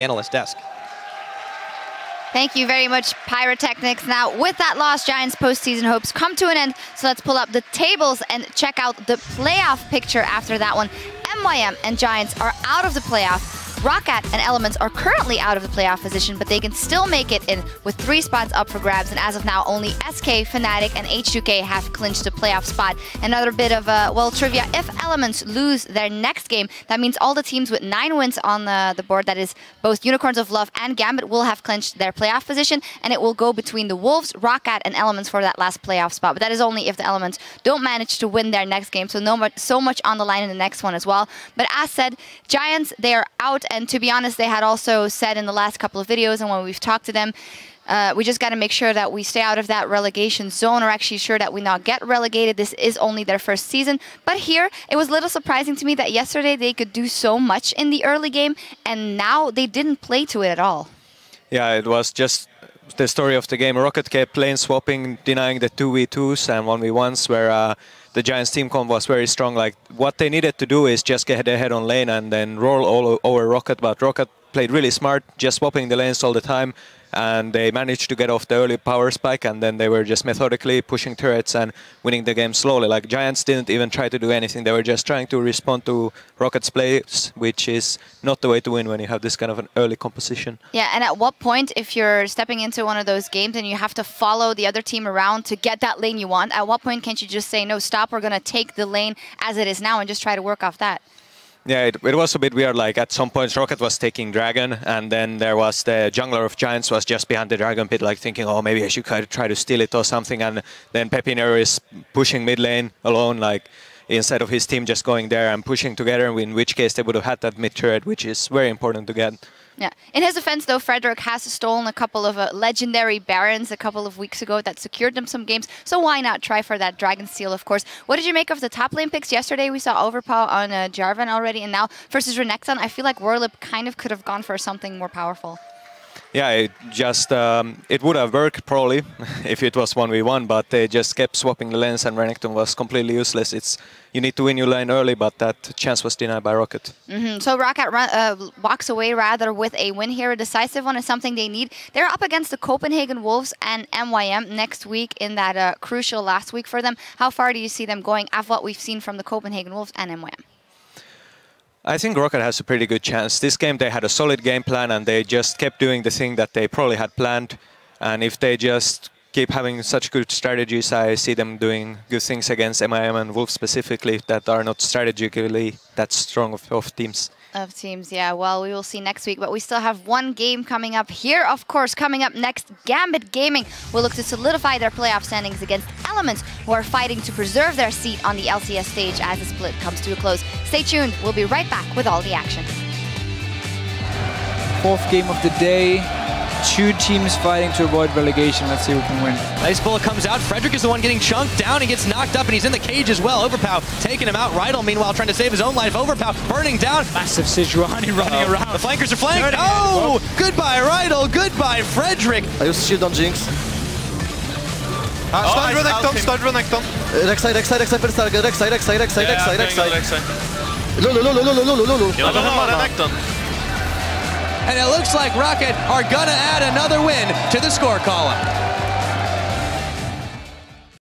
analyst desk. Thank you very much, Pyrotechnics. Now, with that loss, Giants' postseason hopes come to an end. So let's pull up the tables and check out the playoff picture after that one. MYM and Giants are out of the playoff. ROCCAT and Elements are currently out of the playoff position, but they can still make it in with 3 spots up for grabs. And as of now, only SK, Fnatic, and H2K have clinched a playoff spot. Another bit of, well, trivia. If Elements lose their next game, that means all the teams with 9 wins on the board, that is both Unicorns of Love and Gambit, will have clinched their playoff position. And it will go between the Wolves, ROCCAT, and Elements for that last playoff spot. But that is only if the Elements don't manage to win their next game. So so much on the line in the next one as well. But as said, Giants, they are out. And to be honest, they had also said in the last couple of videos and when we've talked to them, we just got to make sure that we stay out of that relegation zone, or actually sure that we not get relegated. This is only their first season. But here, it was a little surprising to me that yesterday they could do so much in the early game, and now they didn't play to it at all. Yeah, it was just the story of the game. ROCCAT kept lane swapping, denying the 2v2s and 1v1s, where the Giants team comp was very strong. Like, what they needed to do is just get ahead on lane and then roll all over ROCCAT, but ROCCAT played really smart, just swapping the lanes all the time, and they managed to get off the early power spike, and then they were just methodically pushing turrets and winning the game slowly. Like, Giants didn't even try to do anything. They were just trying to respond to ROCCAT's plays, which is not the way to win when you have this kind of an early composition. Yeah, and at what point, if you're stepping into one of those games and you have to follow the other team around to get that lane you want, at what point can't you just say, no, stop, we're going to take the lane as it is now and just try to work off that? Yeah, it was a bit weird. Like, at some points, ROCCAT was taking Dragon, and then there was the jungler of Giants was just behind the Dragon pit, like thinking, oh, maybe I should try to steal it or something. And then Pepinero is pushing mid lane alone, like, instead of his team just going there and pushing together, in which case they would have had that mid turret, which is very important to get. Yeah. In his defense, though, Frederick has stolen a couple of legendary Barons a couple of weeks ago that secured them some games. So why not try for that Dragon Steel, of course. What did you make of the top lane picks? Yesterday we saw Overpower on Jarvan already, and now versus Renekton, I feel like Warlip kind of could have gone for something more powerful. Yeah, it just it would have worked probably if it was 1v1, but they just kept swapping the lanes and Renekton was completely useless. You need to win your lane early, but that chance was denied by ROCCAT. So ROCCAT walks away rather with a win here. A decisive one is something they need. They're up against the Copenhagen Wolves and MYM next week in that crucial last week for them. How far do you see them going after what we've seen from the Copenhagen Wolves and MYM? I think ROCCAT has a pretty good chance. This game they had a solid game plan and they just kept doing the thing that they probably had planned. And if they just keep having such good strategies, I see them doing good things against MIM and Wolves specifically that are not strategically that strong of teams. Of teams, yeah. Well, we will see next week, but we still have one game coming up here, of course. Coming up next, Gambit Gaming will look to solidify their playoff standings against Elements, who are fighting to preserve their seat on the LCS stage as the split comes to a close. Stay tuned. We'll be right back with all the action. 4th game of the day. 2 teams fighting to avoid relegation. Let's see who can win. Nice bullet comes out. Frederick is the one getting chunked down. He gets knocked up and he's in the cage as well. Overpow taking him out. Rydal, meanwhile, trying to save his own life. Overpow burning down. Massive Sejuani running around. The flankers are flanked. Oh! Goodbye, Rydal. Goodbye, Frederick. I use shield on Jinx. Stun Renekton. Rek'Sai, Rek'Sai. Renekton. And it looks like ROCCAT are gonna add another win to the score column.